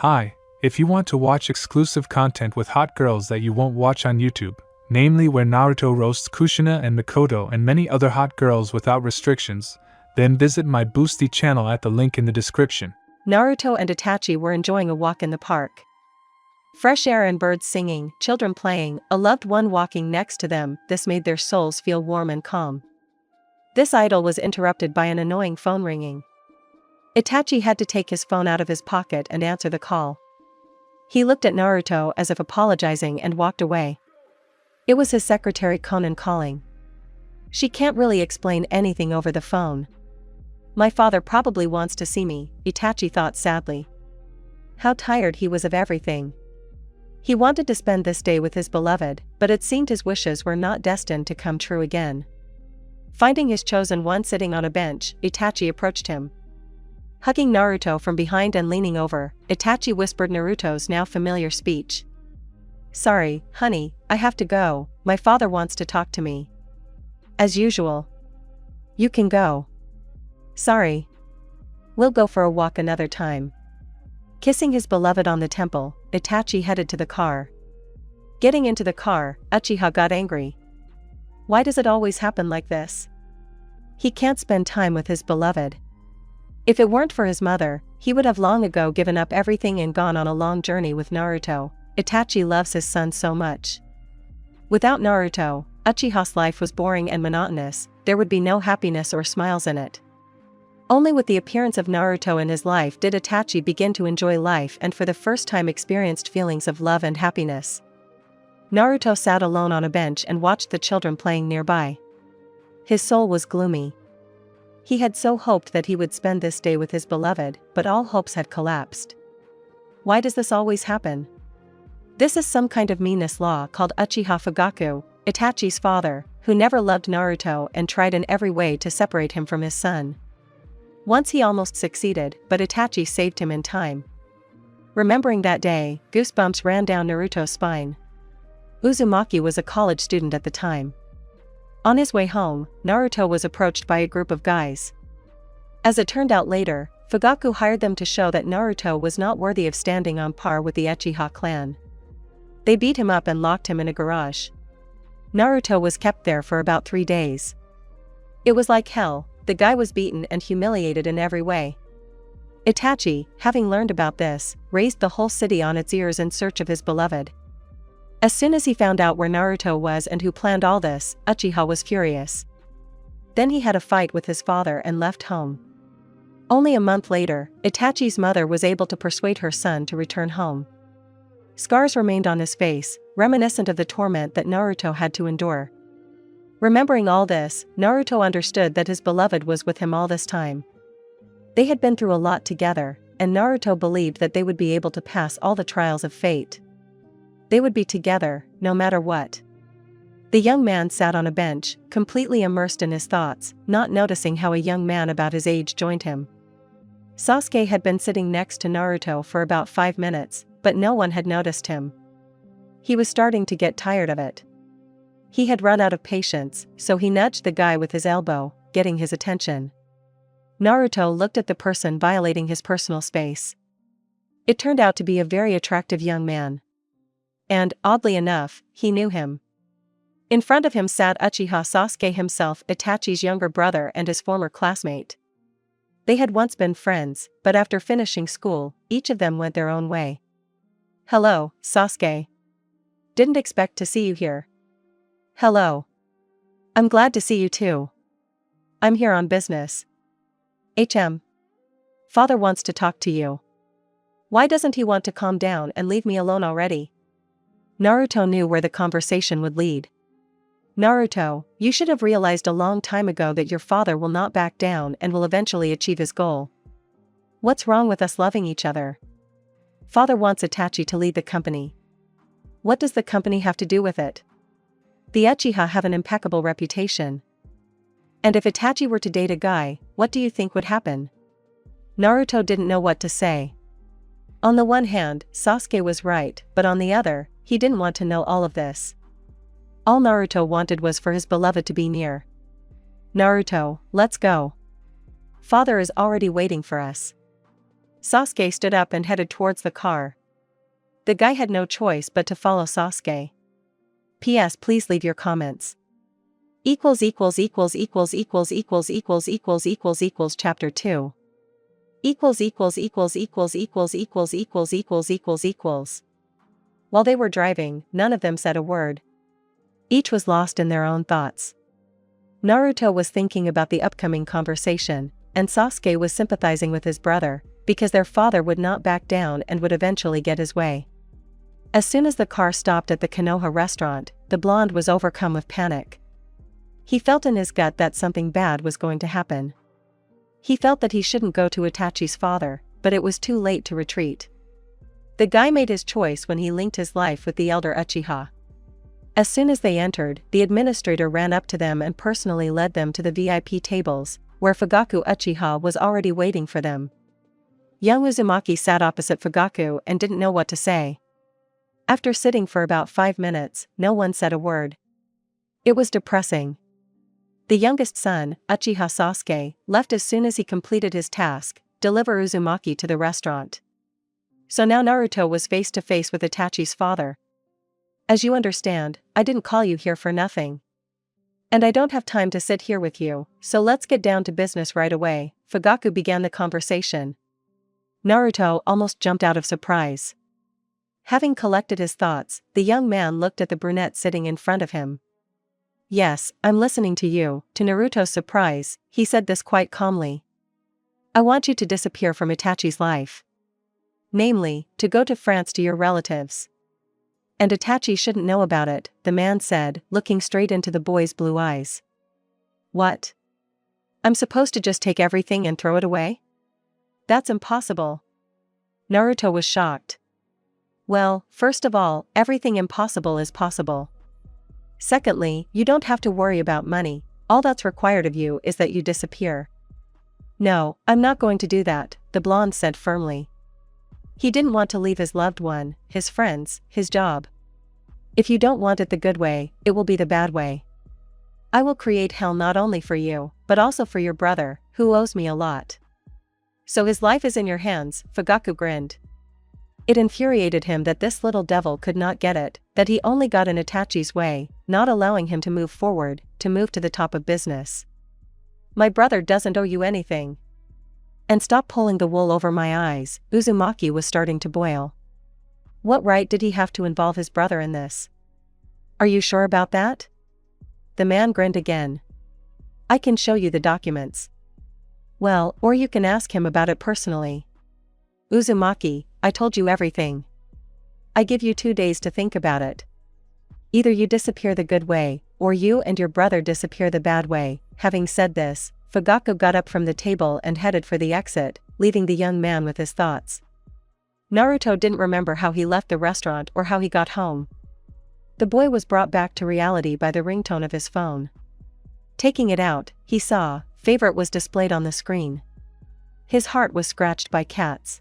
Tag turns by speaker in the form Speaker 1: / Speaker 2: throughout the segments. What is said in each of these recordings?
Speaker 1: Hi, if you want to watch exclusive content with hot girls that you won't watch on YouTube, namely where Naruto roasts Kushina and Mikoto and many other hot girls without restrictions, then visit my Boosty channel at the link in the description.
Speaker 2: Naruto and Itachi were enjoying a walk in the park. Fresh air and birds singing, children playing, a loved one walking next to them, this made their souls feel warm and calm. This idyll was interrupted by an annoying phone ringing. Itachi had to take his phone out of his pocket and answer the call. He looked at Naruto as if apologizing and walked away. It was his secretary Konan calling. She can't really explain anything over the phone. My father probably wants to see me, Itachi thought sadly. How tired he was of everything. He wanted to spend this day with his beloved, but it seemed his wishes were not destined to come true again. Finding his chosen one sitting on a bench, Itachi approached him. Hugging Naruto from behind and leaning over, Itachi whispered Naruto's now familiar speech. "Sorry, honey, I have to go, my father wants to talk to me." "As usual." "You can go." "Sorry. We'll go for a walk another time." Kissing his beloved on the temple, Itachi headed to the car. Getting into the car, Uchiha got angry. Why does it always happen like this? He can't spend time with his beloved. If it weren't for his mother, he would have long ago given up everything and gone on a long journey with Naruto. Itachi loves his son so much. Without Naruto, Uchiha's life was boring and monotonous, there would be no happiness or smiles in it. Only with the appearance of Naruto in his life did Itachi begin to enjoy life and for the first time experienced feelings of love and happiness. Naruto sat alone on a bench and watched the children playing nearby. His soul was gloomy. He had so hoped that he would spend this day with his beloved, but all hopes had collapsed. Why does this always happen? This is some kind of meanness law called Uchiha Fugaku, Itachi's father, who never loved Naruto and tried in every way to separate him from his son. Once he almost succeeded, but Itachi saved him in time. Remembering that day, goosebumps ran down Naruto's spine. Uzumaki was a college student at the time. On his way home, Naruto was approached by a group of guys. As it turned out later, Fugaku hired them to show that Naruto was not worthy of standing on par with the Uchiha clan. They beat him up and locked him in a garage. Naruto was kept there for about 3 days. It was like hell, the guy was beaten and humiliated in every way. Itachi, having learned about this, raised the whole city on its ears in search of his beloved. As soon as he found out where Naruto was and who planned all this, Uchiha was furious. Then he had a fight with his father and left home. Only a month later, Itachi's mother was able to persuade her son to return home. Scars remained on his face, reminiscent of the torment that Naruto had to endure. Remembering all this, Naruto understood that his beloved was with him all this time. They had been through a lot together, and Naruto believed that they would be able to pass all the trials of fate. They would be together, no matter what. The young man sat on a bench, completely immersed in his thoughts, not noticing how a young man about his age joined him. Sasuke had been sitting next to Naruto for about 5 minutes, but no one had noticed him. He was starting to get tired of it. He had run out of patience, so he nudged the guy with his elbow, getting his attention. Naruto looked at the person violating his personal space. It turned out to be a very attractive young man. And, oddly enough, he knew him. In front of him sat Uchiha Sasuke himself, Itachi's younger brother and his former classmate. They had once been friends, but after finishing school, each of them went their own way. "Hello, Sasuke. Didn't expect to see you here." "Hello. I'm glad to see you too. I'm here on business." Father wants to talk to you." "Why doesn't he want to calm down and leave me alone already?" Naruto knew where the conversation would lead. "Naruto, you should have realized a long time ago that your father will not back down and will eventually achieve his goal. What's wrong with us loving each other? Father wants Itachi to lead the company. What does the company have to do with it? The Uchiha have an impeccable reputation. And if Itachi were to date a guy, what do you think would happen?" Naruto didn't know what to say. On the one hand, Sasuke was right, but on the other, he didn't want to know all of this. All Naruto wanted was for his beloved to be near. "Naruto, let's go. Father is already waiting for us." Sasuke stood up and headed towards the car. The guy had no choice but to follow Sasuke. P.S. Please leave your comments. Chapter 2. While they were driving, none of them said a word. Each was lost in their own thoughts. Naruto was thinking about the upcoming conversation, and Sasuke was sympathizing with his brother, because their father would not back down and would eventually get his way. As soon as the car stopped at the Konoha restaurant, the blonde was overcome with panic. He felt in his gut that something bad was going to happen. He felt that he shouldn't go to Itachi's father, but it was too late to retreat. The guy made his choice when he linked his life with the elder Uchiha. As soon as they entered, the administrator ran up to them and personally led them to the VIP tables, where Fugaku Uchiha was already waiting for them. Young Uzumaki sat opposite Fugaku and didn't know what to say. After sitting for about 5 minutes, no one said a word. It was depressing. The youngest son, Uchiha Sasuke, left as soon as he completed his task, deliver Uzumaki to the restaurant. So now Naruto was face to face with Itachi's father. As you understand, I didn't call you here for nothing. And I don't have time to sit here with you, so let's get down to business right away. Fugaku began the conversation. Naruto almost jumped out of surprise. Having collected his thoughts, the young man looked at the brunette sitting in front of him. Yes, I'm listening to you. To Naruto's surprise, he said this quite calmly. I want you to disappear from Itachi's life. Namely, to go to France to your relatives. And Itachi shouldn't know about it, the man said, looking straight into the boy's blue eyes. What? I'm supposed to just take everything and throw it away? That's impossible. Naruto was shocked. Well, first of all, everything impossible is possible. Secondly, you don't have to worry about money, all that's required of you is that you disappear. No, I'm not going to do that, the blonde said firmly. He didn't want to leave his loved one, his friends, his job. If you don't want it the good way, it will be the bad way. I will create hell not only for you, but also for your brother, who owes me a lot. So his life is in your hands, Fugaku grinned. It infuriated him that this little devil could not get it, that he only got in Itachi's way, not allowing him to move forward, to move to the top of business. My brother doesn't owe you anything. And stop pulling the wool over my eyes, Uzumaki was starting to boil. What right did he have to involve his brother in this? Are you sure about that? The man grinned again. I can show you the documents. Well, or you can ask him about it personally. Uzumaki, I told you everything. I give you 2 days to think about it. Either you disappear the good way, or you and your brother disappear the bad way. Having said this, Fugaku got up from the table and headed for the exit, leaving the young man with his thoughts. Naruto didn't remember how he left the restaurant or how he got home. The boy was brought back to reality by the ringtone of his phone. Taking it out, he saw, favorite was displayed on the screen. His heart was scratched by cats.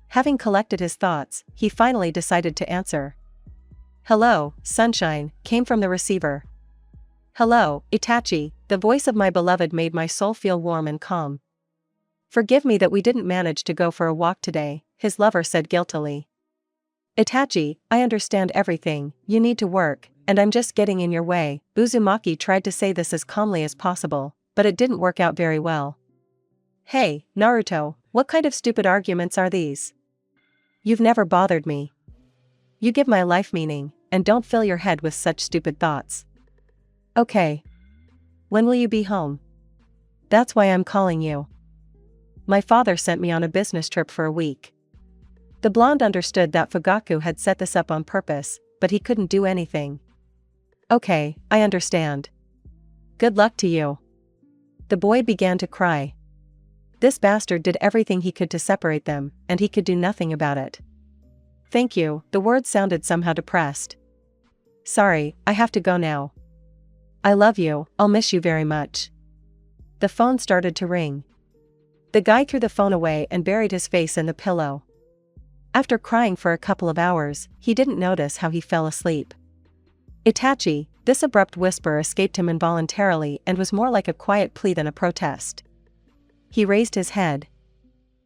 Speaker 2: Having collected his thoughts, he finally decided to answer. Hello, sunshine, came from the receiver. Hello, Itachi, the voice of my beloved made my soul feel warm and calm. Forgive me that we didn't manage to go for a walk today, his lover said guiltily. Itachi, I understand everything, you need to work, and I'm just getting in your way. Uzumaki tried to say this as calmly as possible, but it didn't work out very well. Hey, Naruto, what kind of stupid arguments are these? You've never bothered me. You give my life meaning, and don't fill your head with such stupid thoughts. Okay. When will you be home? That's why I'm calling you. My father sent me on a business trip for a week. The blonde understood that Fugaku had set this up on purpose, but he couldn't do anything. Okay, I understand. Good luck to you. The boy began to cry. This bastard did everything he could to separate them, and he could do nothing about it. Thank you, the words sounded somehow depressed. Sorry, I have to go now. I love you, I'll miss you very much. The phone started to ring. The guy threw the phone away and buried his face in the pillow. After crying for a couple of hours, he didn't notice how he fell asleep. Itachi, this abrupt whisper escaped him involuntarily and was more like a quiet plea than a protest. He raised his head.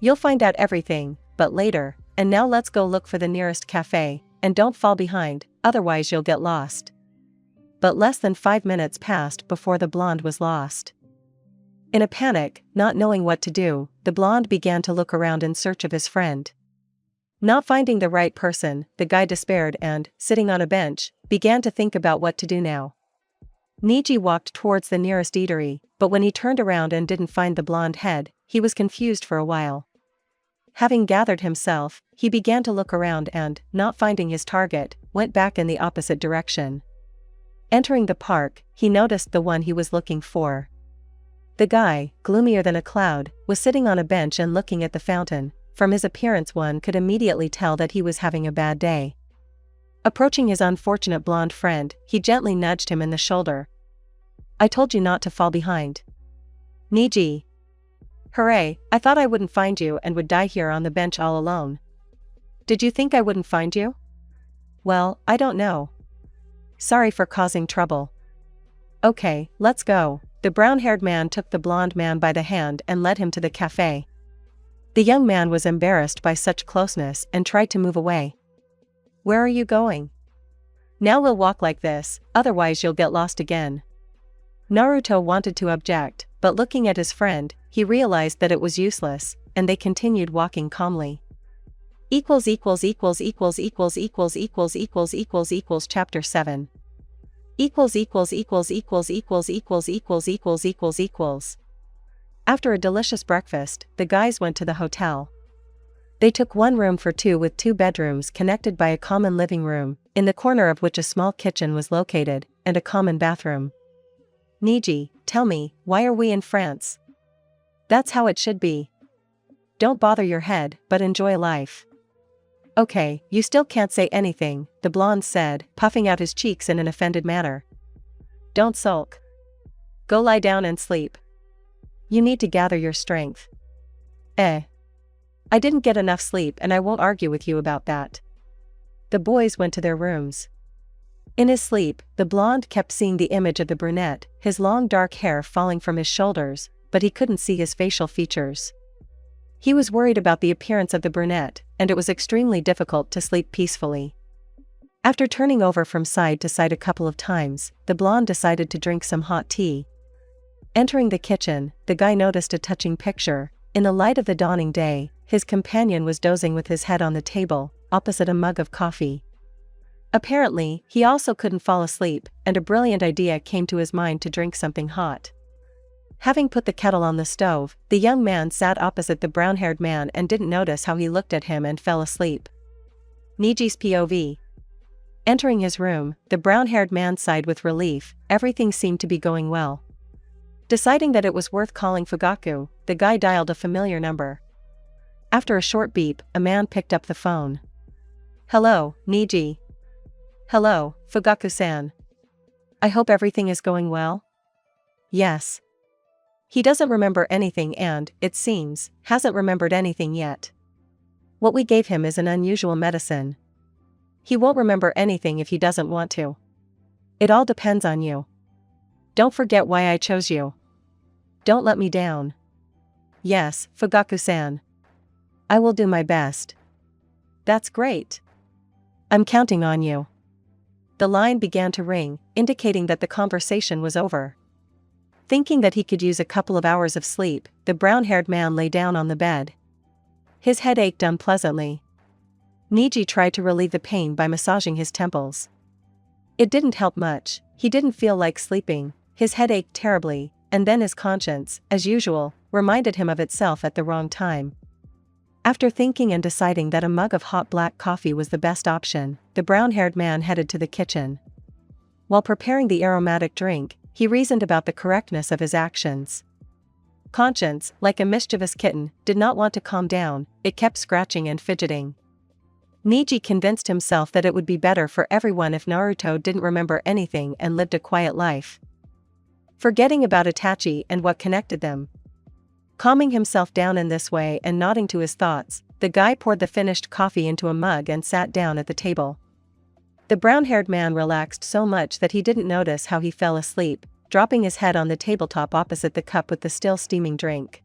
Speaker 2: You'll find out everything, but later, and now let's go look for the nearest cafe, and don't fall behind, otherwise you'll get lost. But less than 5 minutes passed before the blonde was lost. In a panic, not knowing what to do, the blonde began to look around in search of his friend. Not finding the right person, the guy despaired and, sitting on a bench, began to think about what to do now. Niji walked towards the nearest eatery, but when he turned around and didn't find the blonde head, he was confused for a while. Having gathered himself, he began to look around and, not finding his target, went back in the opposite direction. Entering the park, he noticed the one he was looking for. The guy, gloomier than a cloud, was sitting on a bench and looking at the fountain. From his appearance one could immediately tell that he was having a bad day. Approaching his unfortunate blonde friend, he gently nudged him in the shoulder. "I told you not to fall behind." "Niji." "Hooray, I thought I wouldn't find you and would die here on the bench all alone." "Did you think I wouldn't find you?" "Well, I don't know. Sorry for causing trouble." "Okay, let's go." The brown-haired man took the blonde man by the hand and led him to the cafe. The young man was embarrassed by such closeness and tried to move away. "Where are you going?" "Now we'll walk like this, otherwise you'll get lost again." Naruto wanted to object, but looking at his friend, he realized that it was useless, and they continued walking calmly. Chapter 7. After a delicious breakfast, the guys went to the hotel. They took one room for two with 2 bedrooms connected by a common living room, in the corner of which a small kitchen was located, and a common bathroom. "Niji, tell me, why are we in France?" "That's how it should be. Don't bother your head, but enjoy life." "Okay, you still can't say anything," the blonde said, puffing out his cheeks in an offended manner. "Don't sulk. Go lie down and sleep. You need to gather your strength." I didn't get enough sleep and I won't argue with you about that." The boys went to their rooms. In his sleep, the blonde kept seeing the image of the brunette, his long dark hair falling from his shoulders, but he couldn't see his facial features. He was worried about the appearance of the brunette, and it was extremely difficult to sleep peacefully. After turning over from side to side a couple of times, the blonde decided to drink some hot tea. Entering the kitchen, the guy noticed a touching picture. In the light of the dawning day, his companion was dozing with his head on the table, opposite a mug of coffee. Apparently, he also couldn't fall asleep, and a brilliant idea came to his mind to drink something hot. Having put the kettle on the stove, the young man sat opposite the brown-haired man and didn't notice how he looked at him and fell asleep. Niji's POV. Entering his room, the brown-haired man sighed with relief. Everything seemed to be going well. Deciding that it was worth calling Fugaku, the guy dialed a familiar number. After a short beep, a man picked up the phone. "Hello, Niji." "Hello, Fugaku-san. I hope everything is going well?" "Yes." "He doesn't remember anything and, it seems, hasn't remembered anything yet. What we gave him is an unusual medicine. He won't remember anything if he doesn't want to. It all depends on you. Don't forget why I chose you. Don't let me down." "Yes, Fugaku-san. I will do my best." "That's great. I'm counting on you." The line began to ring, indicating that the conversation was over. Thinking that he could use a couple of hours of sleep, the brown-haired man lay down on the bed. His head ached unpleasantly. Niji tried to relieve the pain by massaging his temples. It didn't help much. He didn't feel like sleeping, his head ached terribly, and then his conscience, as usual, reminded him of itself at the wrong time. After thinking and deciding that a mug of hot black coffee was the best option, the brown-haired man headed to the kitchen. While preparing the aromatic drink, he reasoned about the correctness of his actions. Conscience, like a mischievous kitten, did not want to calm down, it kept scratching and fidgeting. Niji convinced himself that it would be better for everyone if Naruto didn't remember anything and lived a quiet life. Forgetting about Itachi and what connected them. Calming himself down in this way and nodding to his thoughts, the guy poured the finished coffee into a mug and sat down at the table. The brown-haired man relaxed so much that he didn't notice how he fell asleep, dropping his head on the tabletop opposite the cup with the still steaming drink.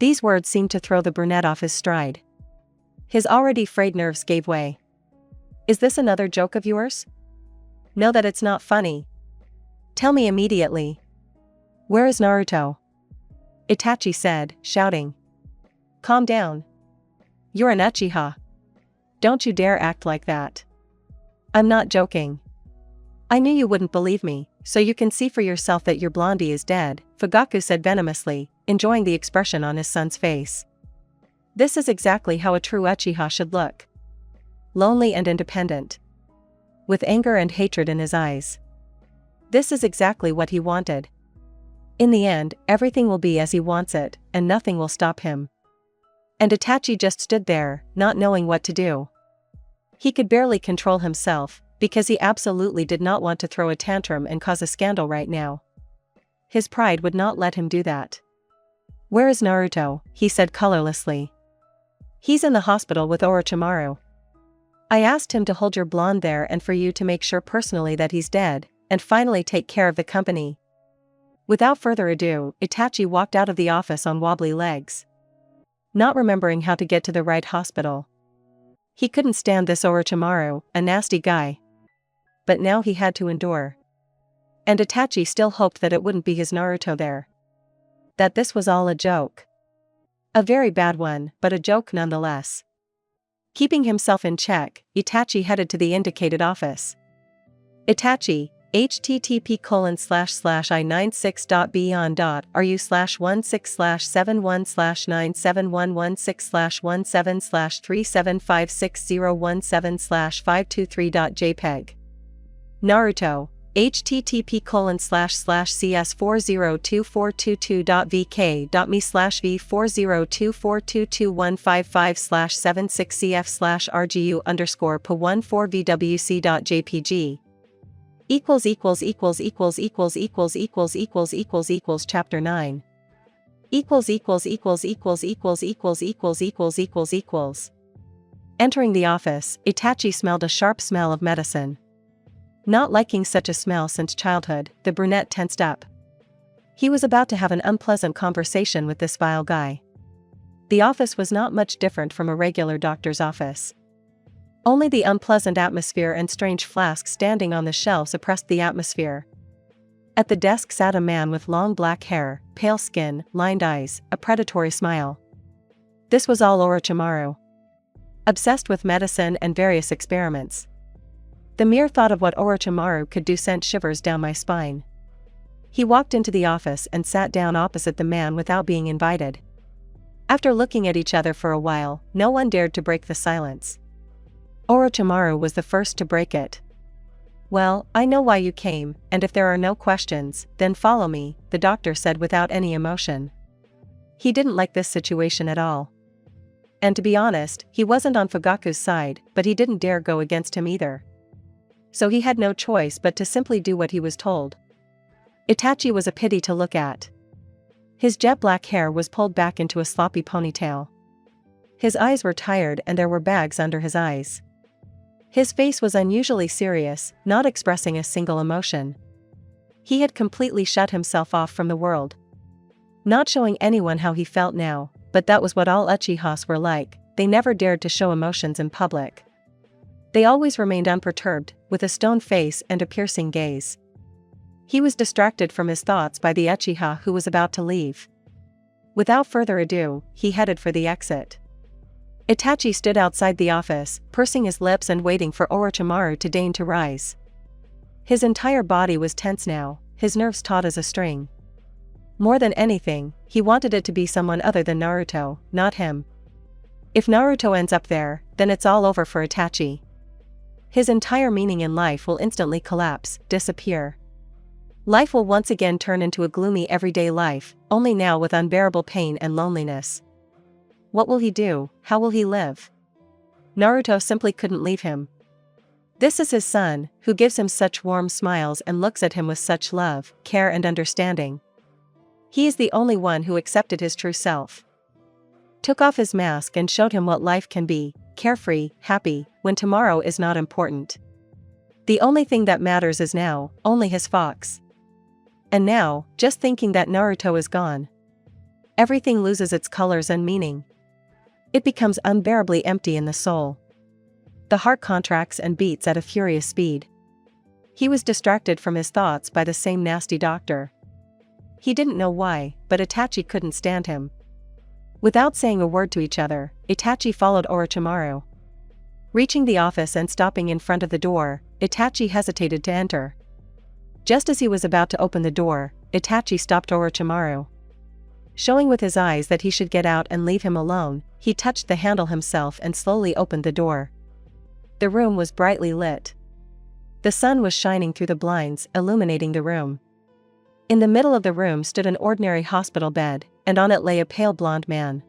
Speaker 2: These words seemed to throw the brunette off his stride. His already frayed nerves gave way. Is this another joke of yours? Know that it's not funny. Tell me immediately. Where is Naruto? Itachi said, shouting. Calm down. You're an Uchiha. Don't you dare act like that. I'm not joking. I knew you wouldn't believe me, so you can see for yourself that your blondie is dead, Fugaku said venomously, enjoying the expression on his son's face. This is exactly how a true Uchiha should look. Lonely and independent. With anger and hatred in his eyes. This is exactly what he wanted. In the end, everything will be as he wants it, and nothing will stop him. And Itachi just stood there, not knowing what to do. He could barely control himself, because he absolutely did not want to throw a tantrum and cause a scandal right now. His pride would not let him do that. Where is Naruto? He said colorlessly. He's in the hospital with Orochimaru. I asked him to hold your blonde there and for you to make sure personally that he's dead, and finally take care of the company. Without further ado, Itachi walked out of the office on wobbly legs. Not remembering how to get to the right hospital. He couldn't stand this Orochimaru, a nasty guy. But now he had to endure. And Itachi still hoped that it wouldn't be his Naruto there. That this was all a joke. A very bad one, but a joke nonetheless. Keeping himself in check, Itachi headed to the indicated office. Itachi, http://i96.beyond.ru/16/716/1716/3756017/523.jpg. Naruto, http://cs402.vk.me/v4022155/760f/rgu_pa14vwc.jpg. Chapter 9. Entering the office, Itachi smelled a sharp smell of medicine. Not liking such a smell since childhood, the brunette tensed up. He was about to have an unpleasant conversation with this vile guy. The office was not much different from a regular doctor's office. Only the unpleasant atmosphere and strange flasks standing on the shelves oppressed the atmosphere. At the desk sat a man with long black hair, pale skin, lined eyes, a predatory smile. This was all Orochimaru. Obsessed with medicine and various experiments. The mere thought of what Orochimaru could do sent shivers down my spine. He walked into the office and sat down opposite the man without being invited. After looking at each other for a while, no one dared to break the silence. Orochimaru was the first to break it. Well, I know why you came, and if there are no questions, then follow me, the doctor said without any emotion. He didn't like this situation at all. And to be honest, he wasn't on Fugaku's side, but he didn't dare go against him either. So he had no choice but to simply do what he was told. Itachi was a pity to look at. His jet black hair was pulled back into a sloppy ponytail. His eyes were tired and there were bags under his eyes. His face was unusually serious, not expressing a single emotion. He had completely shut himself off from the world. Not showing anyone how he felt now, but that was what all Uchihas were like, they never dared to show emotions in public. They always remained unperturbed, with a stone face and a piercing gaze. He was distracted from his thoughts by the Uchiha who was about to leave. Without further ado, he headed for the exit. Itachi stood outside the office, pursing his lips and waiting for Orochimaru to deign to rise. His entire body was tense now, his nerves taut as a string. More than anything, he wanted it to be someone other than Naruto, not him. If Naruto ends up there, then it's all over for Itachi. His entire meaning in life will instantly collapse, disappear. Life will once again turn into a gloomy everyday life, only now with unbearable pain and loneliness. What will he do? How will he live? Naruto simply couldn't leave him. This is his son, who gives him such warm smiles and looks at him with such love, care and understanding. He is the only one who accepted his true self. Took off his mask and showed him what life can be, carefree, happy, when tomorrow is not important. The only thing that matters is now, only his fox. And now, just thinking that Naruto is gone. everything loses its colors and meaning. It becomes unbearably empty in the soul. The heart contracts and beats at a furious speed. He was distracted from his thoughts by the same nasty doctor. He didn't know why, but Itachi couldn't stand him. Without saying a word to each other, Itachi followed Orochimaru. Reaching the office and stopping in front of the door, Itachi hesitated to enter. Just as he was about to open the door, Itachi stopped Orochimaru. Showing with his eyes that he should get out and leave him alone, he touched the handle himself and slowly opened the door. The room was brightly lit. The sun was shining through the blinds, illuminating the room. In the middle of the room stood an ordinary hospital bed, and on it lay a pale blonde man.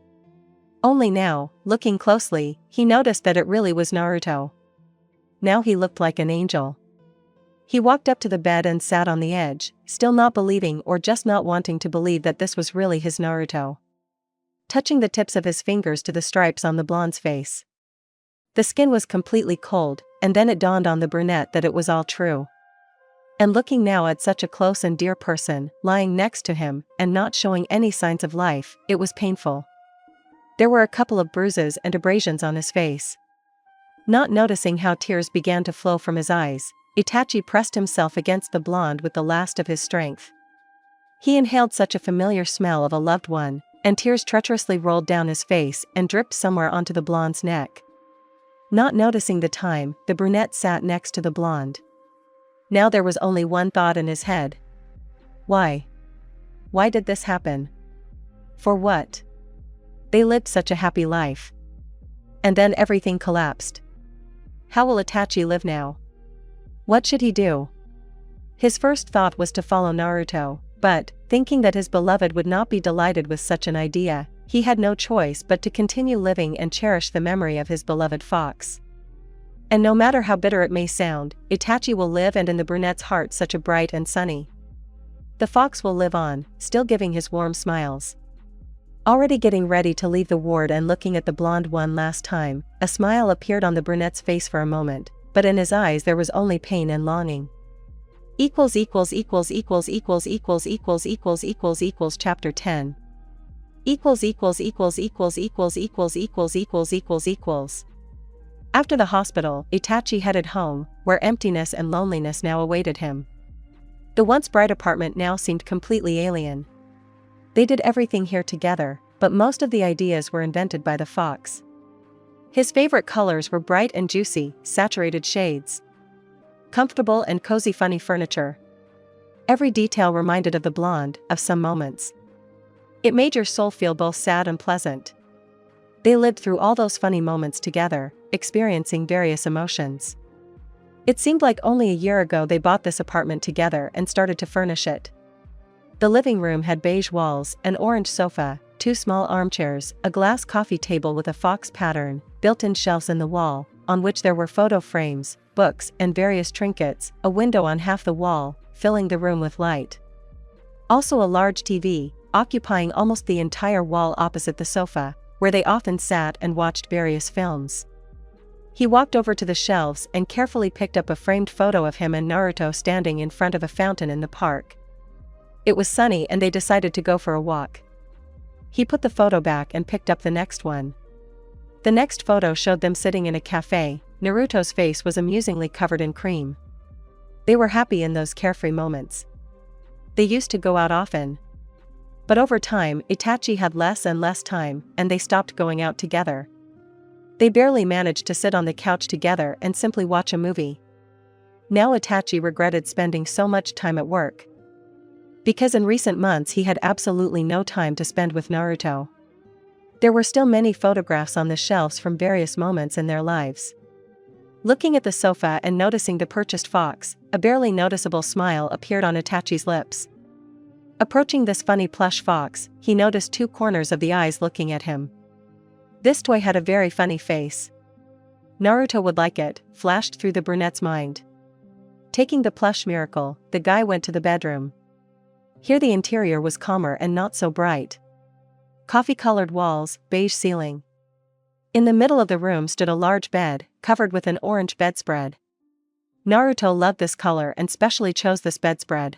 Speaker 2: Only now, looking closely, he noticed that it really was Naruto. Now he looked like an angel. He walked up to the bed and sat on the edge, still not believing or just not wanting to believe that this was really his Naruto. Touching the tips of his fingers to the stripes on the blonde's face. The skin was completely cold, and then it dawned on the brunette that it was all true. And looking now at such a close and dear person, lying next to him, and not showing any signs of life, it was painful. There were a couple of bruises and abrasions on his face. Not noticing how tears began to flow from his eyes, Itachi pressed himself against the blonde with the last of his strength. He inhaled such a familiar smell of a loved one, and tears treacherously rolled down his face and dripped somewhere onto the blonde's neck. Not noticing the time, the brunette sat next to the blonde. Now there was only one thought in his head. Why? Why did this happen? For what? They lived such a happy life. And then everything collapsed. How will Itachi live now? What should he do? His first thought was to follow Naruto, but, thinking that his beloved would not be delighted with such an idea, he had no choice but to continue living and cherish the memory of his beloved fox. And no matter how bitter it may sound, Itachi will live, and in the brunette's heart such a bright and sunny. The fox will live on, still giving his warm smiles. Already getting ready to leave the ward and looking at the blonde one last time, a smile appeared on the brunette's face for a moment, but in his eyes there was only pain and longing. Chapter 10. After the hospital, Itachi headed home, where emptiness and loneliness now awaited him. The once bright apartment now seemed completely alien. They did everything here together, but most of the ideas were invented by the fox. His favorite colors were bright and juicy, saturated shades. Comfortable and cozy funny furniture. Every detail reminded of the blonde, of some moments. It made your soul feel both sad and pleasant. They lived through all those funny moments together, experiencing various emotions. It seemed like only a year ago they bought this apartment together and started to furnish it. The living room had beige walls, an orange sofa, 2 small armchairs, a glass coffee table with a fox pattern, built-in shelves in the wall, on which there were photo frames, books, and various trinkets, a window on half the wall, filling the room with light. Also a large TV, occupying almost the entire wall opposite the sofa, where they often sat and watched various films. He walked over to the shelves and carefully picked up a framed photo of him and Naruto standing in front of a fountain in the park. It was sunny and they decided to go for a walk. He put the photo back and picked up the next one. The next photo showed them sitting in a cafe. Naruto's face was amusingly covered in cream. They were happy in those carefree moments. They used to go out often. But over time, Itachi had less and less time, and they stopped going out together. They barely managed to sit on the couch together and simply watch a movie. Now Itachi regretted spending so much time at work. Because in recent months he had absolutely no time to spend with Naruto. There were still many photographs on the shelves from various moments in their lives. Looking at the sofa and noticing the purchased fox, a barely noticeable smile appeared on Itachi's lips. Approaching this funny plush fox, he noticed 2 corners of the eyes looking at him. This toy had a very funny face. Naruto would like it, flashed through the brunette's mind. Taking the plush miracle, the guy went to the bedroom. Here the interior was calmer and not so bright. Coffee-colored walls, beige ceiling. In the middle of the room stood a large bed, covered with an orange bedspread. Naruto loved this color and specially chose this bedspread.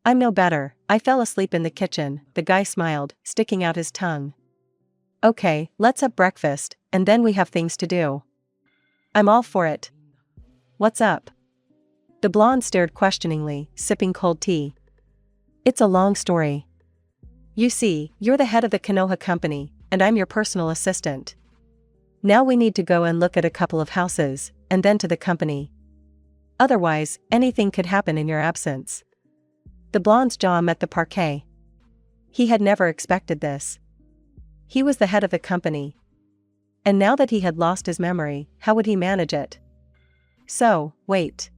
Speaker 2: I'm no better, I fell asleep in the kitchen, the guy smiled, sticking out his tongue. Okay, let's have breakfast, and then we have things to do. I'm all for it. What's up? The blonde stared questioningly, sipping cold tea. It's a long story. You see, you're the head of the Konoha company, and I'm your personal assistant. Now we need to go and look at a couple of houses, and then to the company. Otherwise, anything could happen in your absence. The blonde's jaw met the parquet. He had never expected this. He was the head of the company. And now that he had lost his memory, how would he manage it? So, wait.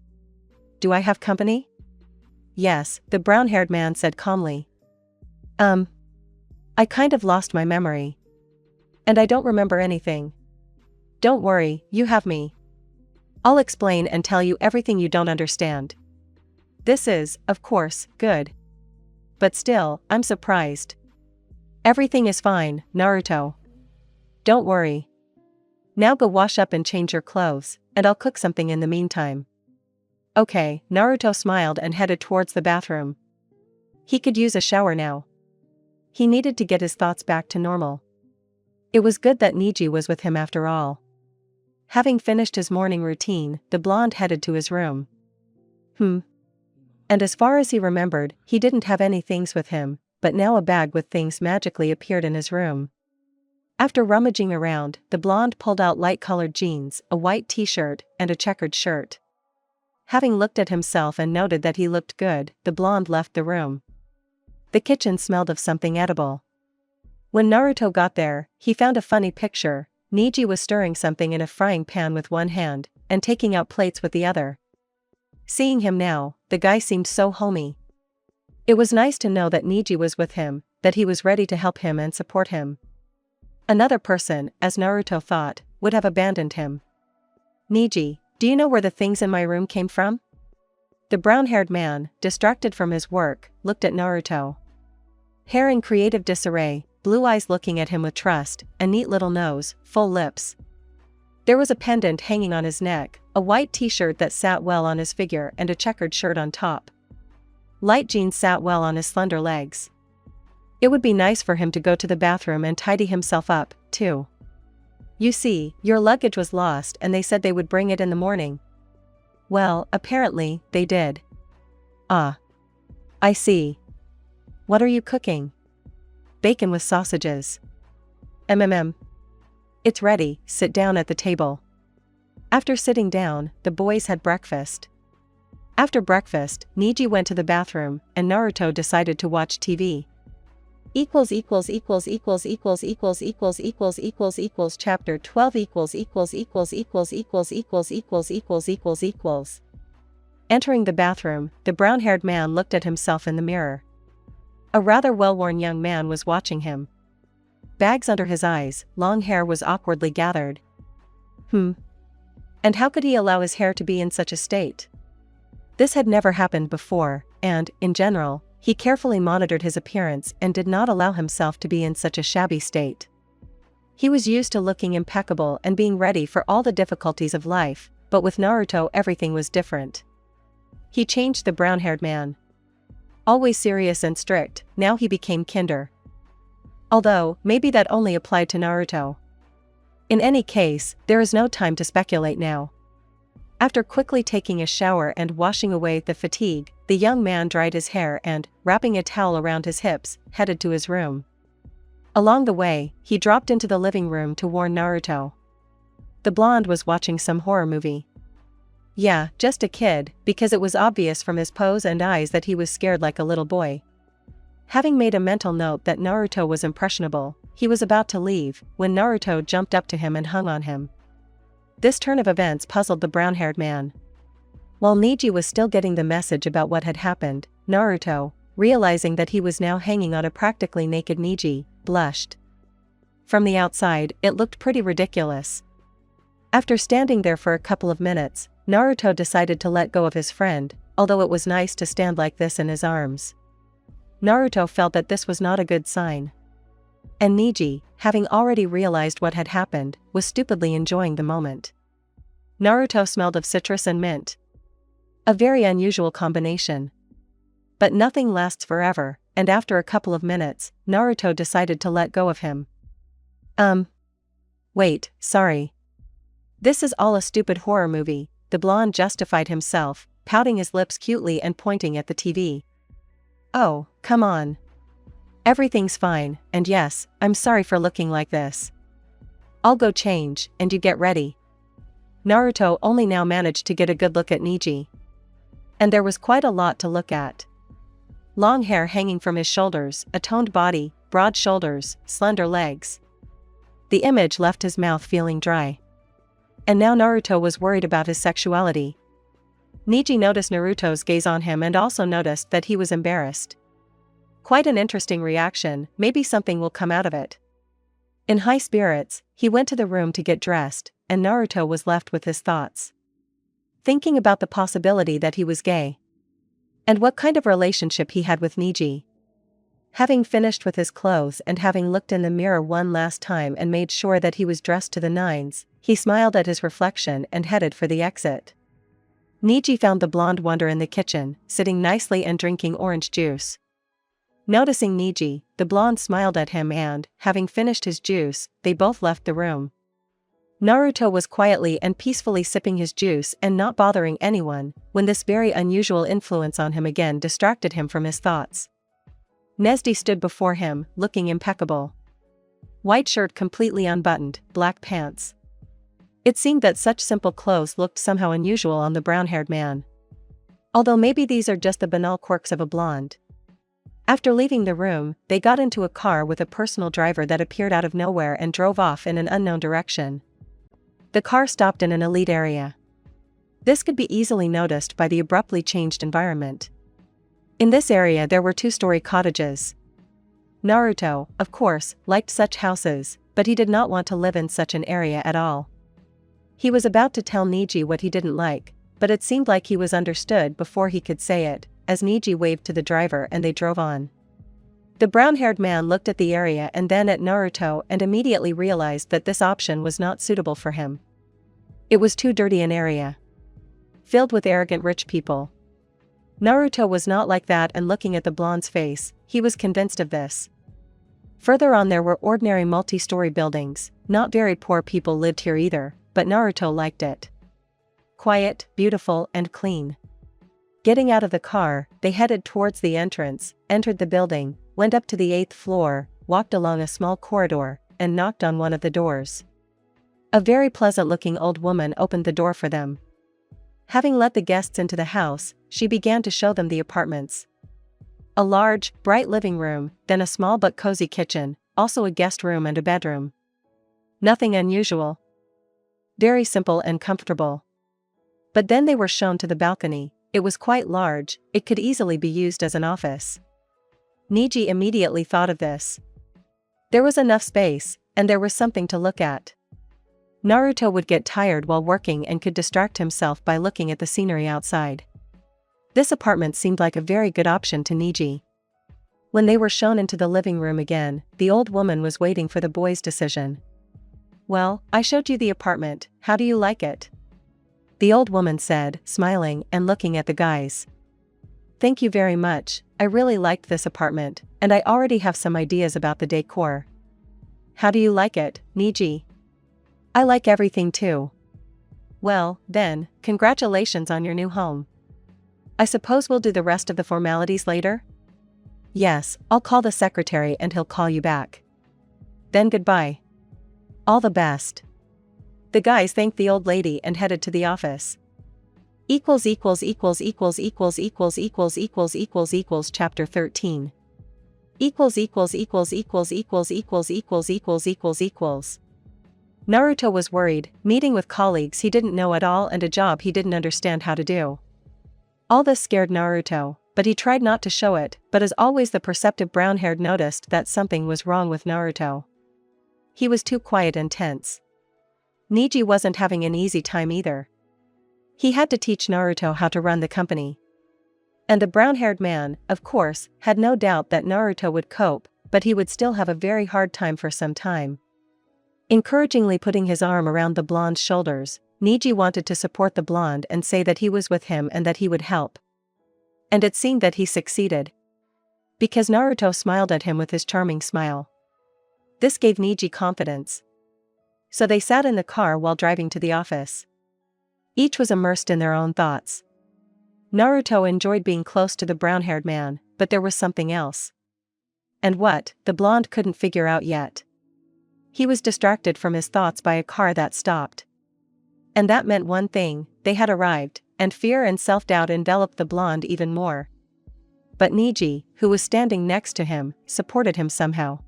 Speaker 2: Do I have company? Yes, the brown-haired man said calmly. I kind of lost my memory. And I don't remember anything. Don't worry, you have me. I'll explain and tell you everything you don't understand. This is, of course, good. But still, I'm surprised. Everything is fine, Naruto. Don't worry. Now go wash up and change your clothes, and I'll cook something in the meantime. Okay, Naruto smiled and headed towards the bathroom. He could use a shower now. He needed to get his thoughts back to normal. It was good that Niji was with him after all. Having finished his morning routine, the blonde headed to his room. And as far as he remembered, he didn't have any things with him, but now a bag with things magically appeared in his room. After rummaging around, the blonde pulled out light-colored jeans, a white t-shirt, and a checkered shirt. Having looked at himself and noted that he looked good, the blonde left the room. The kitchen smelled of something edible. When Naruto got there, he found a funny picture. Niji was stirring something in a frying pan with one hand, and taking out plates with the other. Seeing him now, the guy seemed so homey. It was nice to know that Niji was with him, that he was ready to help him and support him. Another person, as Naruto thought, would have abandoned him. Niji, do you know where the things in my room came from? The brown-haired man, distracted from his work, looked at Naruto. Hair in creative disarray, blue eyes looking at him with trust, a neat little nose, full lips. There was a pendant hanging on his neck, a white t-shirt that sat well on his figure and a checkered shirt on top. Light jeans sat well on his slender legs. It would be nice for him to go to the bathroom and tidy himself up, too. You see, your luggage was lost and they said they would bring it in the morning. Well, apparently, they did. Ah. I see. What are you cooking? Bacon with sausages. It's ready, sit down at the table. After sitting down, the boys had breakfast. After breakfast, Niji went to the bathroom, and Naruto decided to watch TV. Chapter 12 Entering the bathroom, the brown-haired man looked at himself in the mirror. A rather well-worn young man was watching him. Bags under his eyes, long hair was awkwardly gathered. And how could he allow his hair to be in such a state? This had never happened before, and, in general, he carefully monitored his appearance and did not allow himself to be in such a shabby state. He was used to looking impeccable and being ready for all the difficulties of life, but with Naruto everything was different. He changed the brown-haired man. Always serious and strict, now he became kinder. Although, maybe that only applied to Naruto. In any case, there is no time to speculate now. After quickly taking a shower and washing away the fatigue, the young man dried his hair and, wrapping a towel around his hips, headed to his room. Along the way, he dropped into the living room to warn Naruto. The blonde was watching some horror movie. Yeah, just a kid, because it was obvious from his pose and eyes that he was scared like a little boy. Having made a mental note that Naruto was impressionable, he was about to leave, when Naruto jumped up to him and hung on him. This turn of events puzzled the brown-haired man. While Niji was still getting the message about what had happened, Naruto, realizing that he was now hanging on a practically naked Niji, blushed. From the outside, it looked pretty ridiculous. After standing there for a couple of minutes, Naruto decided to let go of his friend, although it was nice to stand like this in his arms. Naruto felt that this was not a good sign. And Niji, having already realized what had happened, was stupidly enjoying the moment. Naruto smelled of citrus and mint. A very unusual combination. But nothing lasts forever, and after a couple of minutes, Naruto decided to let go of him. Wait, sorry. This is all a stupid horror movie, the blonde justified himself, pouting his lips cutely and pointing at the TV. Oh, come on. Everything's fine, and yes, I'm sorry for looking like this. I'll go change, and you get ready. Naruto only now managed to get a good look at Neji. And there was quite a lot to look at. Long hair hanging from his shoulders, a toned body, broad shoulders, slender legs. The image left his mouth feeling dry. And now Naruto was worried about his sexuality. Neji noticed Naruto's gaze on him and also noticed that he was embarrassed. Quite an interesting reaction, maybe something will come out of it. In high spirits, he went to the room to get dressed, and Naruto was left with his thoughts. Thinking about the possibility that he was gay. And what kind of relationship he had with Neji. Having finished with his clothes and having looked in the mirror one last time and made sure that he was dressed to the nines, he smiled at his reflection and headed for the exit. Neji found the blonde wonder in the kitchen, sitting nicely and drinking orange juice. Noticing Neji, the blonde smiled at him and, having finished his juice, they both left the room. Naruto was quietly and peacefully sipping his juice and not bothering anyone, when this very unusual influence on him again distracted him from his thoughts. Nesdi stood before him, looking impeccable. White shirt completely unbuttoned, black pants. It seemed that such simple clothes looked somehow unusual on the brown-haired man. Although maybe these are just the banal quirks of a blonde. After leaving the room, they got into a car with a personal driver that appeared out of nowhere and drove off in an unknown direction. The car stopped in an elite area. This could be easily noticed by the abruptly changed environment. In this area there were 2-story cottages. Naruto, of course, liked such houses, but he did not want to live in such an area at all. He was about to tell Neji what he didn't like, but it seemed like he was understood before he could say it, as Neji waved to the driver and they drove on. The brown-haired man looked at the area and then at Naruto and immediately realized that this option was not suitable for him. It was too dirty an area. Filled with arrogant rich people. Naruto was not like that, and looking at the blonde's face, he was convinced of this. Further on there were ordinary multi-story buildings, not very poor people lived here either, but Naruto liked it. Quiet, beautiful, and clean. Getting out of the car, they headed towards the entrance, entered the building, went up to the 8th floor, walked along a small corridor, and knocked on one of the doors. A very pleasant-looking old woman opened the door for them. Having let the guests into the house, she began to show them the apartments. A large, bright living room, then a small but cozy kitchen, also a guest room and a bedroom. Nothing unusual. Very simple and comfortable. But then they were shown to the balcony. It was quite large, it could easily be used as an office. Neji immediately thought of this. There was enough space, and there was something to look at. Naruto would get tired while working and could distract himself by looking at the scenery outside. This apartment seemed like a very good option to Neji. When they were shown into the living room again, the old woman was waiting for the boy's decision. "Well, I showed you the apartment, how do you like it?" The old woman said, smiling and looking at the guys. "Thank you very much, I really liked this apartment, and I already have some ideas about the decor." "How do you like it, Neji?" "I like everything too." "Well, then, congratulations on your new home. I suppose we'll do the rest of the formalities later?" "Yes, I'll call the secretary and he'll call you back." "Then goodbye. All the best." The guys thanked the old lady and headed to the office. Chapter 13. Naruto was worried, meeting with colleagues he didn't know at all and a job he didn't understand how to do. All this scared Naruto, but he tried not to show it, but as always the perceptive brown-haired noticed that something was wrong with Naruto. He was too quiet and tense. Neji wasn't having an easy time either. He had to teach Naruto how to run the company. And the brown-haired man, of course, had no doubt that Naruto would cope, but he would still have a very hard time for some time. Encouragingly putting his arm around the blonde's shoulders, Neji wanted to support the blonde and say that he was with him and that he would help. And it seemed that he succeeded. Because Naruto smiled at him with his charming smile. This gave Neji confidence. So they sat in the car while driving to the office. Each was immersed in their own thoughts. Naruto enjoyed being close to the brown-haired man, but there was something else. And what, the blonde couldn't figure out yet. He was distracted from his thoughts by a car that stopped. And that meant one thing, they had arrived, and fear and self-doubt enveloped the blonde even more. But Neji, who was standing next to him, supported him somehow.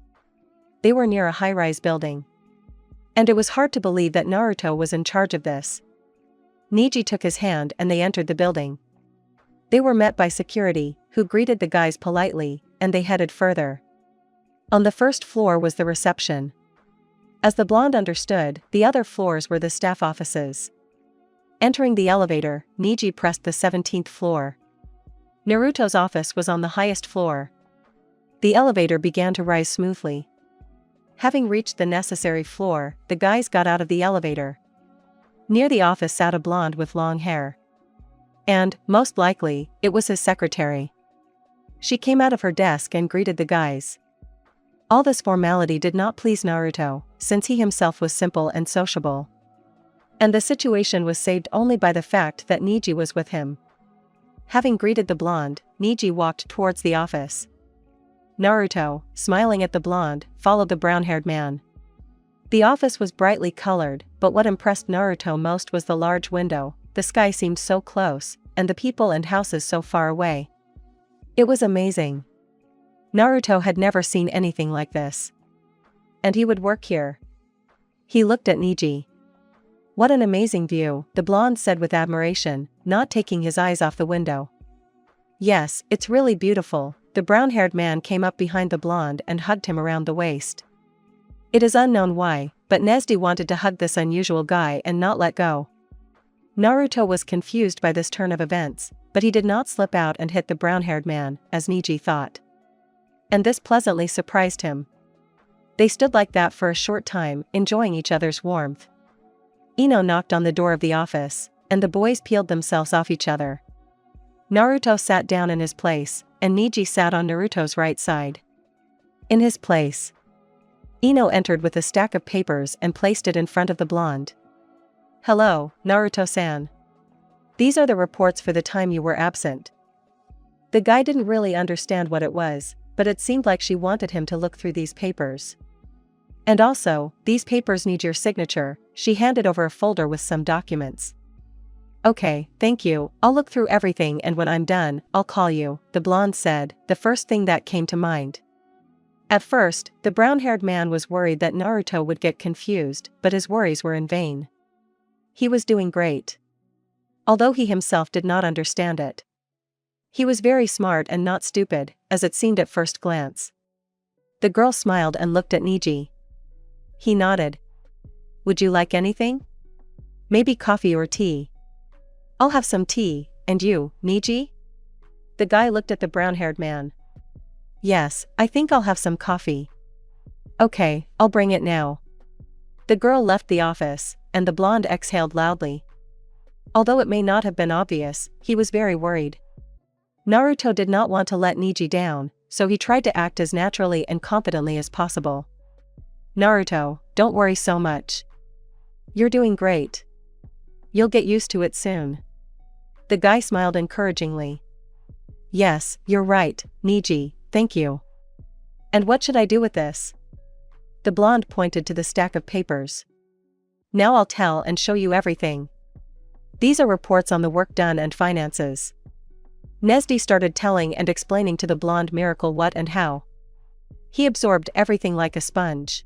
Speaker 2: They were near a high-rise building. And it was hard to believe that Naruto was in charge of this. Neji took his hand and they entered the building. They were met by security, who greeted the guys politely, and they headed further. On the first floor was the reception. As the blonde understood, the other floors were the staff offices. Entering the elevator, Neji pressed the 17th floor. Naruto's office was on the highest floor. The elevator began to rise smoothly. Having reached the necessary floor, the guys got out of the elevator. Near the office sat a blonde with long hair. And, most likely, it was his secretary. She came out of her desk and greeted the guys. All this formality did not please Naruto, since he himself was simple and sociable. And the situation was saved only by the fact that Neji was with him. Having greeted the blonde, Neji walked towards the office. Naruto, smiling at the blonde, followed the brown-haired man. The office was brightly colored, but what impressed Naruto most was the large window. The sky seemed so close, and the people and houses so far away. It was amazing. Naruto had never seen anything like this. And he would work here. He looked at Neji. What an amazing view, the blonde said with admiration, not taking his eyes off the window. Yes, it's really beautiful. The brown-haired man came up behind the blonde and hugged him around the waist. It is unknown why, but Neji wanted to hug this unusual guy and not let go. Naruto was confused by this turn of events, but he did not slip out and hit the brown-haired man, as Neji thought. And this pleasantly surprised him. They stood like that for a short time, enjoying each other's warmth. Ino knocked on the door of the office, and the boys peeled themselves off each other. Naruto sat down in his place, and Neji sat on Naruto's right side. In his place, Ino entered with a stack of papers and placed it in front of the blonde. Hello, Naruto-san. These are the reports for the time you were absent. The guy didn't really understand what it was, but it seemed like she wanted him to look through these papers. And also, these papers need your signature. She handed over a folder with some documents. Okay, thank you, I'll look through everything and when I'm done, I'll call you, the blonde said, the first thing that came to mind. At first, the brown-haired man was worried that Naruto would get confused, but his worries were in vain. He was doing great. Although he himself did not understand it. He was very smart and not stupid, as it seemed at first glance. The girl smiled and looked at Neji. He nodded. Would you like anything? Maybe coffee or tea? I'll have some tea, and you, Neji? The guy looked at the brown-haired man. Yes, I think I'll have some coffee. Okay, I'll bring it now. The girl left the office, and the blonde exhaled loudly. Although it may not have been obvious, he was very worried. Naruto did not want to let Neji down, so he tried to act as naturally and confidently as possible. Naruto, don't worry so much. You're doing great. You'll get used to it soon. The guy smiled encouragingly. Yes, you're right, Neji, thank you. And what should I do with this? The blonde pointed to the stack of papers. Now I'll tell and show you everything. These are reports on the work done and finances. Neji started telling and explaining to the blonde miracle what and how. He absorbed everything like a sponge.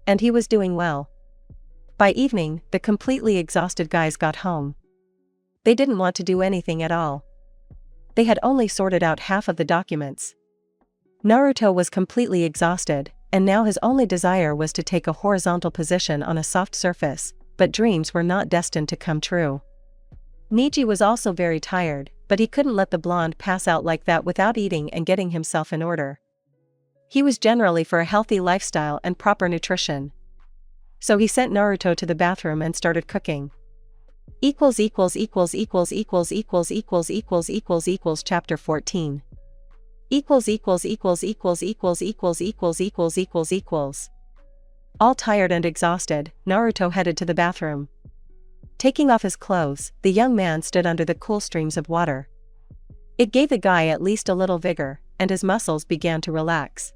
Speaker 2: And he was doing well. By evening, the completely exhausted guys got home. They didn't want to do anything at all. They had only sorted out half of the documents. Naruto was completely exhausted, and now his only desire was to take a horizontal position on a soft surface, but dreams were not destined to come true. Neji was also very tired, but he couldn't let the blonde pass out like that without eating and getting himself in order. He was generally for a healthy lifestyle and proper nutrition. So he sent Naruto to the bathroom and started cooking. equals equals equals equals equals equals equals equals equals equals chapter 14 equals equals equals equals equals equals equals equals equals equals. All tired and exhausted, Naruto headed to the bathroom. Taking off his clothes, the young man stood under the cool streams of water. It gave the guy at least a little vigor, and his muscles began to relax.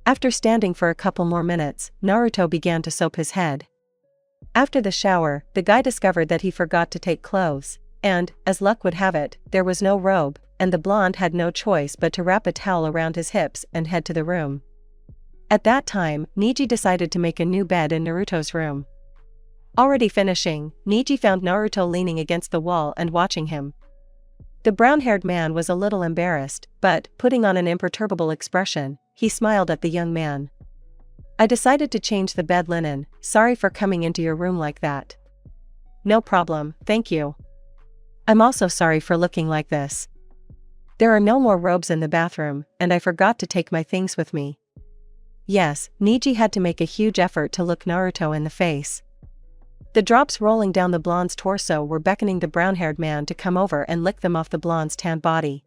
Speaker 2: After standing for a couple more minutes, Naruto began to soap his head. After the shower, the guy discovered that he forgot to take clothes, and, as luck would have it, there was no robe, and the blonde had no choice but to wrap a towel around his hips and head to the room. At that time, Neji decided to make a new bed in Naruto's room. Already finishing, Neji found Naruto leaning against the wall and watching him. The brown-haired man was a little embarrassed, but, putting on an imperturbable expression, he smiled at the young man. I decided to change the bed linen, sorry for coming into your room like that. No problem, thank you. I'm also sorry for looking like this. There are no more robes in the bathroom, and I forgot to take my things with me. Yes, Neji had to make a huge effort to look Naruto in the face. The drops rolling down the blonde's torso were beckoning the brown-haired man to come over and lick them off the blonde's tanned body.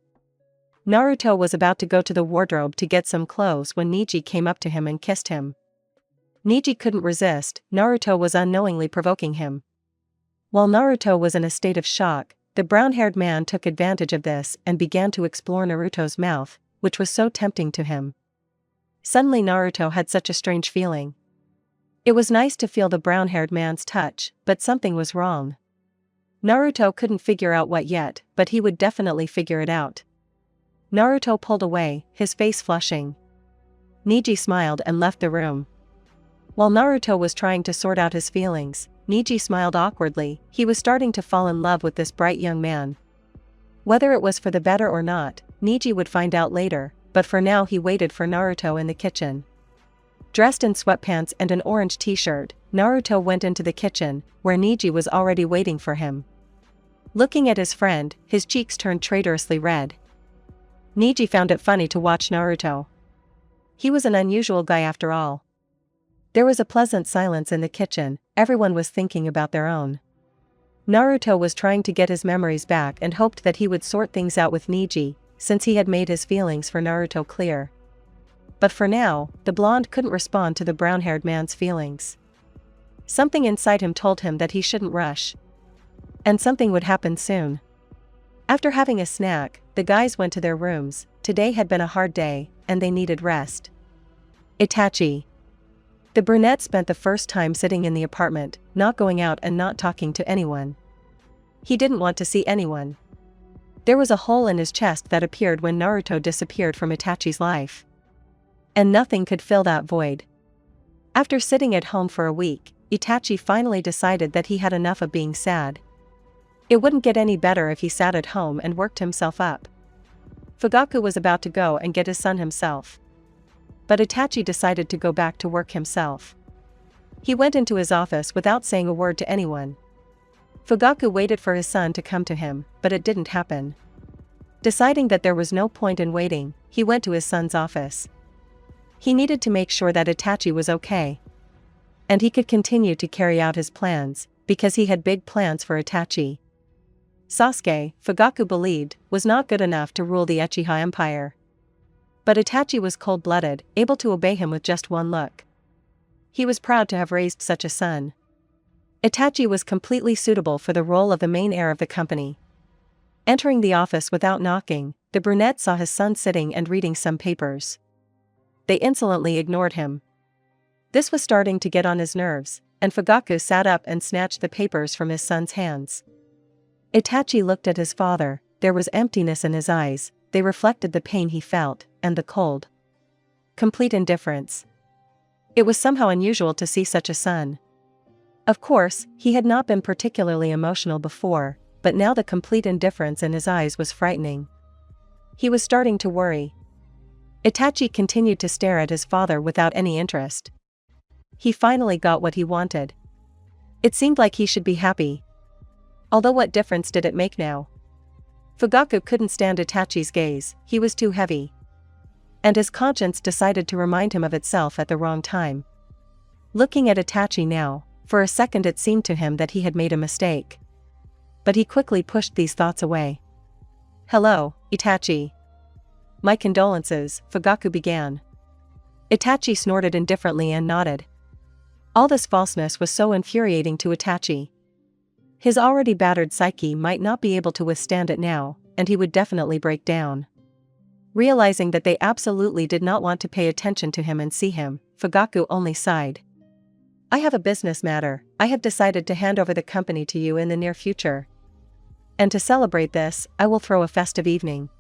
Speaker 2: Naruto was about to go to the wardrobe to get some clothes when Neji came up to him and kissed him. Neji couldn't resist, Naruto was unknowingly provoking him. While Naruto was in a state of shock, the brown-haired man took advantage of this and began to explore Naruto's mouth, which was so tempting to him. Suddenly Naruto had such a strange feeling. It was nice to feel the brown-haired man's touch, but something was wrong. Naruto couldn't figure out what yet, but he would definitely figure it out. Naruto pulled away, his face flushing. Neji smiled and left the room. While Naruto was trying to sort out his feelings, Neji smiled awkwardly. He was starting to fall in love with this bright young man. Whether it was for the better or not, Neji would find out later, but for now he waited for Naruto in the kitchen. Dressed in sweatpants and an orange t-shirt, Naruto went into the kitchen, where Neji was already waiting for him. Looking at his friend, his cheeks turned traitorously red. Neji found it funny to watch Naruto. He was an unusual guy after all. There was a pleasant silence in the kitchen, everyone was thinking about their own. Naruto was trying to get his memories back and hoped that he would sort things out with Neji, since he had made his feelings for Naruto clear. But for now, the blonde couldn't respond to the brown-haired man's feelings. Something inside him told him that he shouldn't rush. And something would happen soon. After having a snack, the guys went to their rooms. Today had been a hard day, and they needed rest. Itachi. The brunette spent the first time sitting in the apartment, not going out and not talking to anyone. He didn't want to see anyone. There was a hole in his chest that appeared when Naruto disappeared from Itachi's life. And nothing could fill that void. After sitting at home for a week, Itachi finally decided that he had enough of being sad. It wouldn't get any better if he sat at home and worked himself up. Fugaku was about to go and get his son himself. But Itachi decided to go back to work himself. He went into his office without saying a word to anyone. Fugaku waited for his son to come to him, but it didn't happen. Deciding that there was no point in waiting, he went to his son's office. He needed to make sure that Itachi was okay. And he could continue to carry out his plans, because he had big plans for Itachi. Sasuke, Fugaku believed, was not good enough to rule the Uchiha Empire. But Itachi was cold-blooded, able to obey him with just one look. He was proud to have raised such a son. Itachi was completely suitable for the role of the main heir of the company. Entering the office without knocking, the brunette saw his son sitting and reading some papers. They insolently ignored him. This was starting to get on his nerves, and Fugaku sat up and snatched the papers from his son's hands. Itachi looked at his father, there was emptiness in his eyes, they reflected the pain he felt, and the cold, complete indifference. It was somehow unusual to see such a son. Of course, he had not been particularly emotional before, but now the complete indifference in his eyes was frightening. He was starting to worry. Itachi continued to stare at his father without any interest. He finally got what he wanted. It seemed like he should be happy. Although what difference did it make now? Fugaku couldn't stand Itachi's gaze, he was too heavy. And his conscience decided to remind him of itself at the wrong time. Looking at Itachi now, for a second it seemed to him that he had made a mistake. but he quickly pushed these thoughts away. "Hello, Itachi." "My condolences," Fugaku began. Itachi snorted indifferently and nodded. All this falseness was so infuriating to Itachi. His already battered psyche might not be able to withstand it now, and he would definitely break down. Realizing that they absolutely did not want to pay attention to him and see him, Fugaku only sighed. "I have a business matter. I have decided to hand over the company to you in the near future. And to celebrate this, I will throw a festive evening.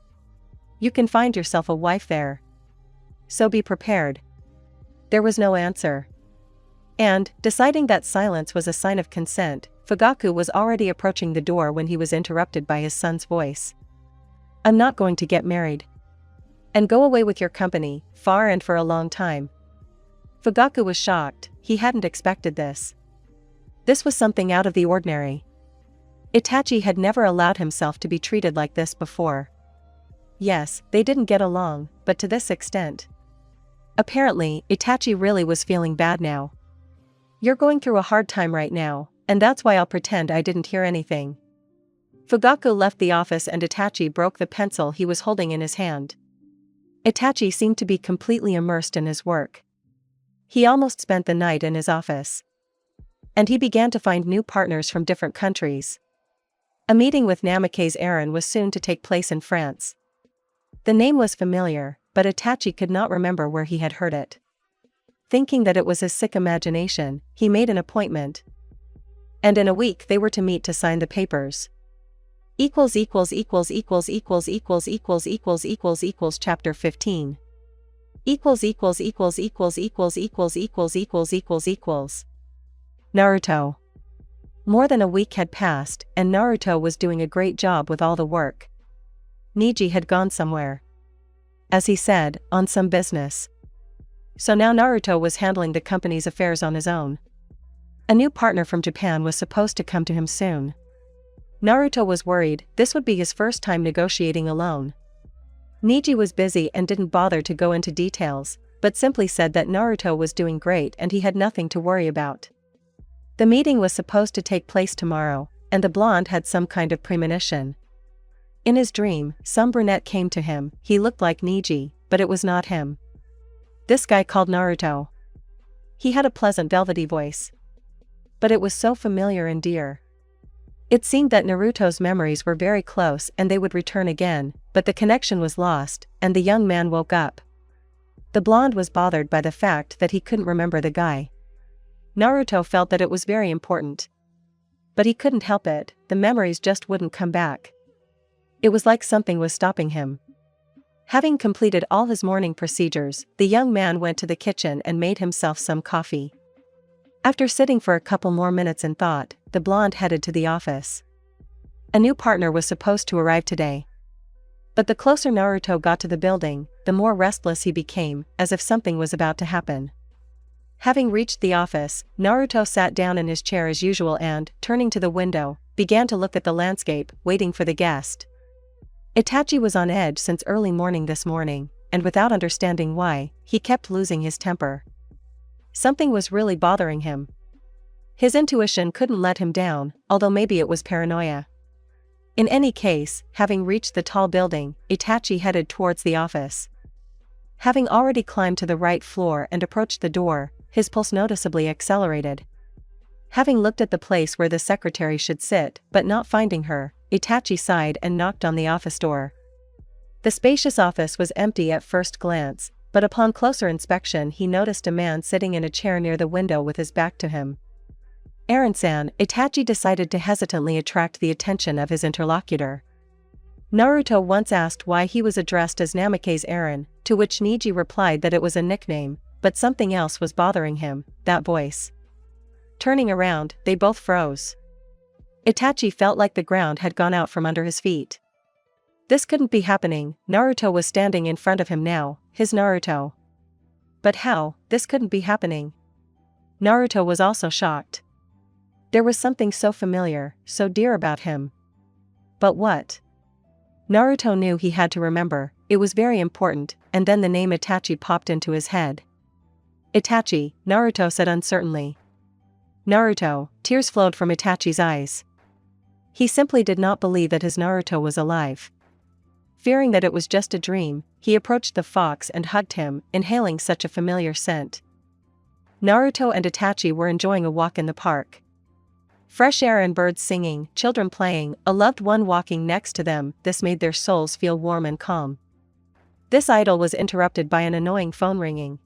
Speaker 2: You can find yourself a wife there. So be prepared." There was no answer. And, deciding that silence was a sign of consent, Fugaku was already approaching the door when he was interrupted by his son's voice. "I'm not going to get married. And go away with your company, far and for a long time." Fugaku was shocked. He hadn't expected this. This was something out of the ordinary. Itachi had never allowed himself to be treated like this before. Yes, they didn't get along, but to this extent. Apparently, Itachi really was feeling bad now. "You're going through a hard time right now, and that's why I'll pretend I didn't hear anything." Fugaku left the office and Itachi broke the pencil he was holding in his hand. Itachi seemed to be completely immersed in his work. He almost spent the night in his office. And he began to find new partners from different countries. A meeting with Namake's Aaron was soon to take place in France. The name was familiar, but Itachi could not remember where he had heard it. Thinking that it was his sick imagination, he made an appointment. And in a week they were to meet to sign the papers. Chapter 15. Naruto. More than a week had passed, and Naruto was doing a great job with all the work. Neji had gone somewhere. As he said, on some business. So now Naruto was handling the company's affairs on his own. A new partner from Japan was supposed to come to him soon. Naruto was worried this would be his first time negotiating alone. Neji was busy and didn't bother to go into details, but simply said that Naruto was doing great and he had nothing to worry about. The meeting was supposed to take place tomorrow, and the blonde had some kind of premonition. In his dream, some brunette came to him. He looked like Neji, but it was not him. This guy called Naruto. He had a pleasant velvety voice. But it was so familiar and dear. It seemed that Naruto's memories were very close and they would return again, but the connection was lost, and the young man woke up. The blonde was bothered by the fact that he couldn't remember the guy. Naruto felt that it was very important. But he couldn't help it, the memories just wouldn't come back. It was like something was stopping him. Having completed all his morning procedures, the young man went to the kitchen and made himself some coffee. After sitting for a couple more minutes in thought, the blonde headed to the office. A new partner was supposed to arrive today. But the closer Naruto got to the building, the more restless he became, as if something was about to happen. Having reached the office, Naruto sat down in his chair as usual and, turning to the window, began to look at the landscape, waiting for the guest. Itachi was on edge since early morning this morning, and without understanding why, he kept losing his temper. Something was really bothering him. His intuition couldn't let him down, although maybe it was paranoia. In any case, having reached the tall building, Itachi headed towards the office. Having already climbed to the right floor and approached the door, his pulse noticeably accelerated. Having looked at the place where the secretary should sit, but not finding her, Itachi sighed and knocked on the office door. The spacious office was empty at first glance, but upon closer inspection he noticed a man sitting in a chair near the window with his back to him. Aaron-san, Itachi decided to hesitantly attract the attention of his interlocutor. Naruto once asked why he was addressed as Namake's Aaron, to which Neji replied that it was a nickname, but something else was bothering him, that voice. Turning around, they both froze. Itachi felt like the ground had gone out from under his feet. This couldn't be happening. Naruto was standing in front of him now, his Naruto. But how? This couldn't be happening. Naruto was also shocked. There was something so familiar, so dear about him. But what? Naruto knew he had to remember, it was very important, and then the name Itachi popped into his head. Itachi, Naruto said uncertainly. Naruto, tears flowed from Itachi's eyes. He simply did not believe that his Naruto was alive. Fearing that it was just a dream, he approached the fox and hugged him, inhaling such a familiar scent. Naruto and Itachi were enjoying a walk in the park. Fresh air and birds singing, children playing, a loved one walking next to them, this made their souls feel warm and calm. This idyll was interrupted by an annoying phone ringing.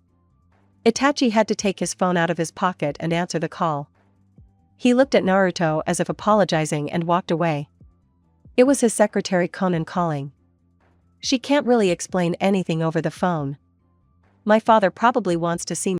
Speaker 2: Itachi had to take his phone out of his pocket and answer the call. He looked at Naruto as if apologizing and walked away. It was his secretary Konan calling. She can't really explain anything over the phone. My father probably wants to see me.